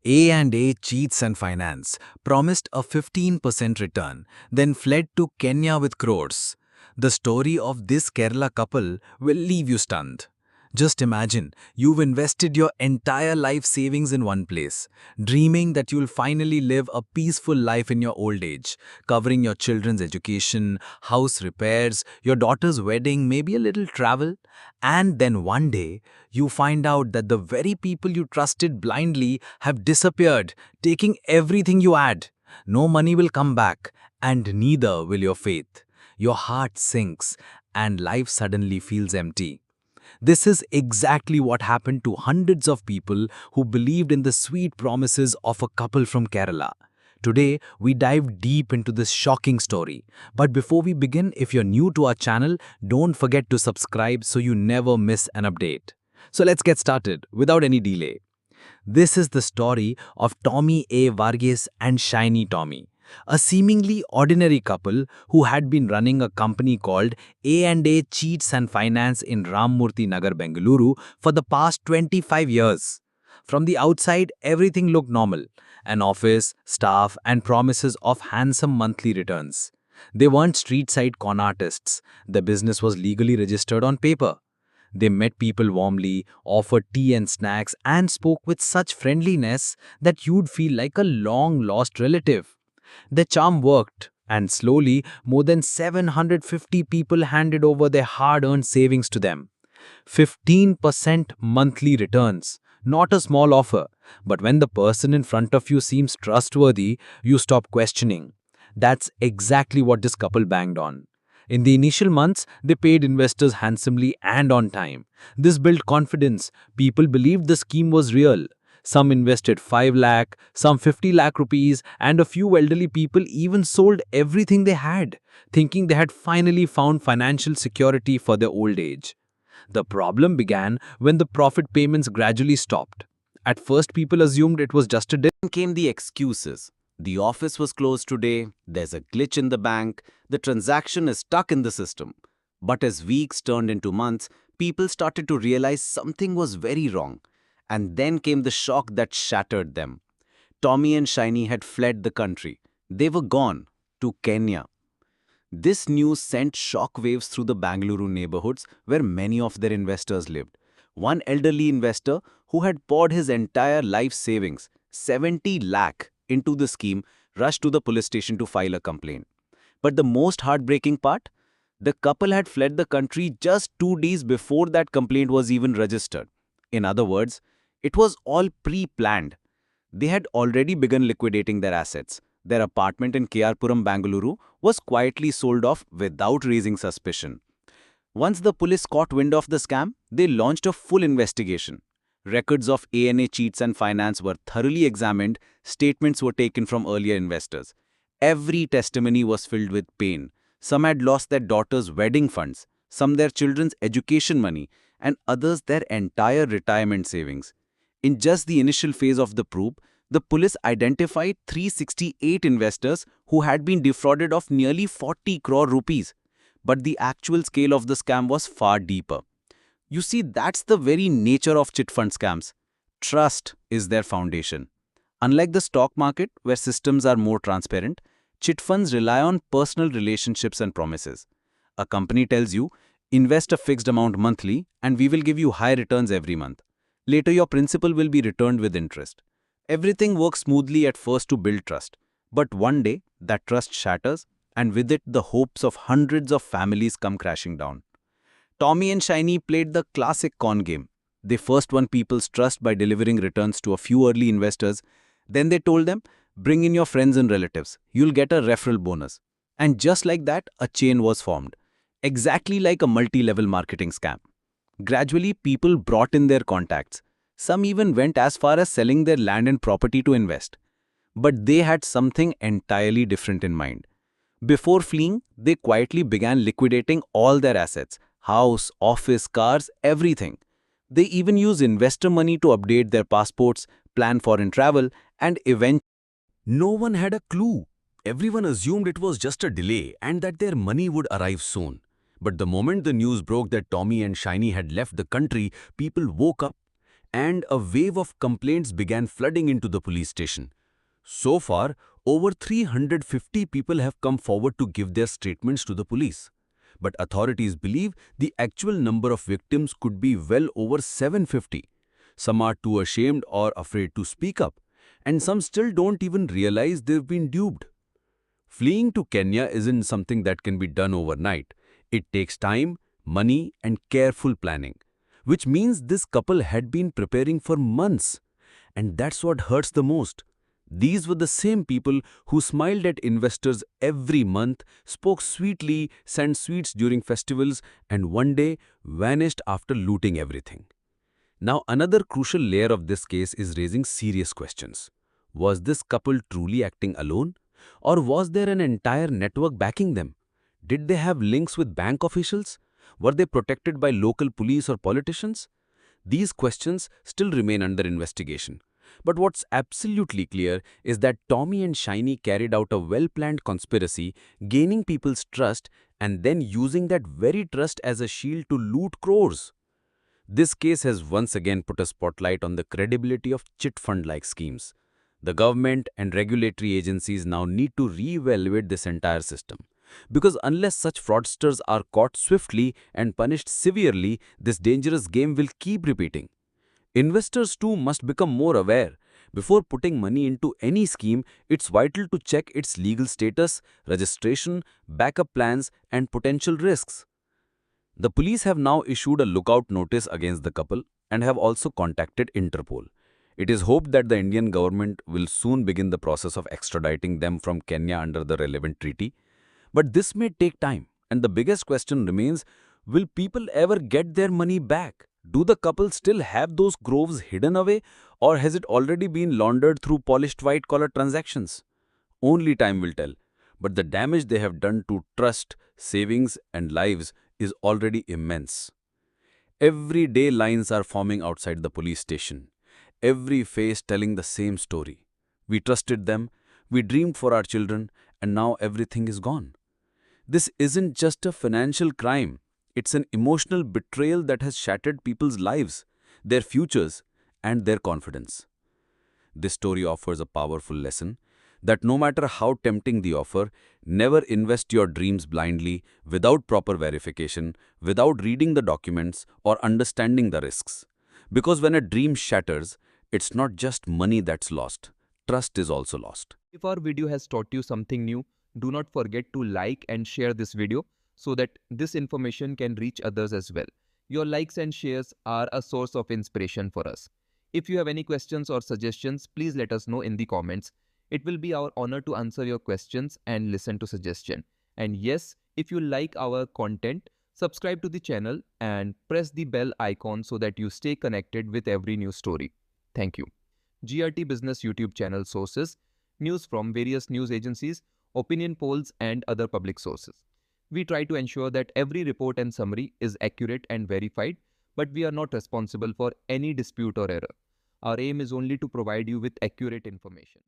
A&A Cheats and Finance promised a 15% return, then fled to Kenya with crores. The story of this Kerala couple will leave you stunned. Just imagine, you've invested your entire life savings in one place, dreaming that you'll finally live a peaceful life in your old age, covering your children's education, house repairs, your daughter's wedding, maybe a little travel. And then one day, you find out that the very people you trusted blindly have disappeared, taking everything you had. No money will come back, and neither will your faith. Your heart sinks, and life suddenly feels empty. This is exactly what happened to hundreds of people who believed in the sweet promises of a couple from Kerala. Today, we dive deep into this shocking story. But before we begin, if you're new to our channel, don't forget to subscribe so you never miss an update. So let's get started without any delay. This is the story of Tomy Varghese and Shiny Tomy, a seemingly ordinary couple who had been running a company called A&A Cheats and Finance in Rammurthy Nagar, Bangalore for the past 25 years. From the outside, everything looked normal: an office, staff, and promises of handsome monthly returns. They weren't street-side con artists. The business was legally registered on paper. They met people warmly, offered tea and snacks, and spoke with such friendliness that you'd feel like a long-lost relative. The charm worked, and slowly, more than 750 people handed over their hard-earned savings to them. 15% monthly returns. Not a small offer, but when the person in front of you seems trustworthy, you stop questioning. That's exactly what this couple banged on. In the initial months, they paid investors handsomely and on time. This built confidence. People believed the scheme was real. Some invested 5 lakh, some 50 lakh rupees, and a few elderly people even sold everything they had, thinking they had finally found financial security for their old age. The problem began when the profit payments gradually stopped. At first, people assumed it was just a dip. Then came the excuses. The office was closed today, there's a glitch in the bank, the transaction is stuck in the system. But as weeks turned into months, people started to realize something was very wrong. And then came the shock that shattered them. Tomy and Shiny had fled the country. They were gone to Kenya. This news sent shockwaves through the Bangalore neighborhoods where many of their investors lived. One elderly investor who had poured his entire life savings, 70 lakh, into the scheme, rushed to the police station to file a complaint. But the most heartbreaking part? The couple had fled the country just 2 days before that complaint was even registered. In other words, it was all pre-planned. They had already begun liquidating their assets. Their apartment in KR Bangalore was quietly sold off without raising suspicion. Once the police caught wind of the scam, they launched a full investigation. Records of A&A Cheats and Finance were thoroughly examined, statements were taken from earlier investors. Every testimony was filled with pain. Some had lost their daughter's wedding funds, some their children's education money, and others their entire retirement savings. In just the initial phase of the probe, the police identified 368 investors who had been defrauded of nearly 40 crore rupees. But the actual scale of the scam was far deeper. You see, that's the very nature of chit fund scams. Trust is their foundation. Unlike the stock market, where systems are more transparent, chit funds rely on personal relationships and promises. A company tells you, invest a fixed amount monthly and we will give you high returns every month. Later, your principal will be returned with interest. Everything works smoothly at first to build trust. But one day, that trust shatters, and with it, the hopes of hundreds of families come crashing down. Tomy and Shiny played the classic con game. They first won people's trust by delivering returns to a few early investors. Then they told them, bring in your friends and relatives. You'll get a referral bonus. And just like that, a chain was formed. Exactly like a multi-level marketing scam. Gradually, people brought in their contacts. Some even went as far as selling their land and property to invest. But they had something entirely different in mind. Before fleeing, they quietly began liquidating all their assets: house, office, cars, everything. They even used investor money to update their passports, plan foreign travel, and eventually. No one had a clue. Everyone assumed it was just a delay and that their money would arrive soon. But the moment the news broke that Tomy and Shiny had left the country, people woke up. and a wave of complaints began flooding into the police station. So far, over 350 people have come forward to give their statements to the police. But authorities believe the actual number of victims could be well over 750. Some are too ashamed or afraid to speak up, and some still don't even realize they've been duped. Fleeing to Kenya isn't something that can be done overnight. It takes time, money, and careful planning, which means this couple had been preparing for months. And that's what hurts the most. These were the same people who smiled at investors every month, spoke sweetly, sent sweets during festivals, and one day vanished after looting everything. Now, another crucial layer of this case is raising serious questions. Was this couple truly acting alone? Or was there an entire network backing them? Did they have links with bank officials? Were they protected by local police or politicians? These questions still remain under investigation. But what's absolutely clear is that Tomy and Shiny carried out a well-planned conspiracy, gaining people's trust and then using that very trust as a shield to loot crores. This case has once again put a spotlight on the credibility of chit fund-like schemes. The government and regulatory agencies now need to re-evaluate this entire system. Because unless such fraudsters are caught swiftly and punished severely, this dangerous game will keep repeating. Investors too must become more aware. Before putting money into any scheme, it's vital to check its legal status, registration, backup plans, and potential risks. The police have now issued a lookout notice against the couple and have also contacted Interpol. It is hoped that the Indian government will soon begin the process of extraditing them from Kenya under the relevant treaty. But this may take time, and the biggest question remains, will people ever get their money back? Do the couple still have those groves hidden away, or has it already been laundered through polished white-collar transactions? Only time will tell. But the damage they have done to trust, savings, and lives is already immense. Every day lines are forming outside the police station. Every face telling the same story. We trusted them, we dreamed for our children, and now everything is gone. This isn't just a financial crime. It's an emotional betrayal that has shattered people's lives, their futures, and their confidence. This story offers a powerful lesson that no matter how tempting the offer, never invest your dreams blindly, without proper verification, without reading the documents or understanding the risks. Because when a dream shatters, it's not just money that's lost. Trust is also lost. If our video has taught you something new, do not forget to like and share this video so that this information can reach others as well. Your likes and shares are a source of inspiration for us. If you have any questions or suggestions, please let us know in the comments. It will be our honor to answer your questions and listen to suggestions. And yes, if you like our content, subscribe to the channel and press the bell icon so that you stay connected with every new story. Thank you. GRT Business YouTube channel sources, news from various news agencies, opinion polls and other public sources. We try to ensure that every report and summary is accurate and verified, but we are not responsible for any dispute or error. Our aim is only to provide you with accurate information.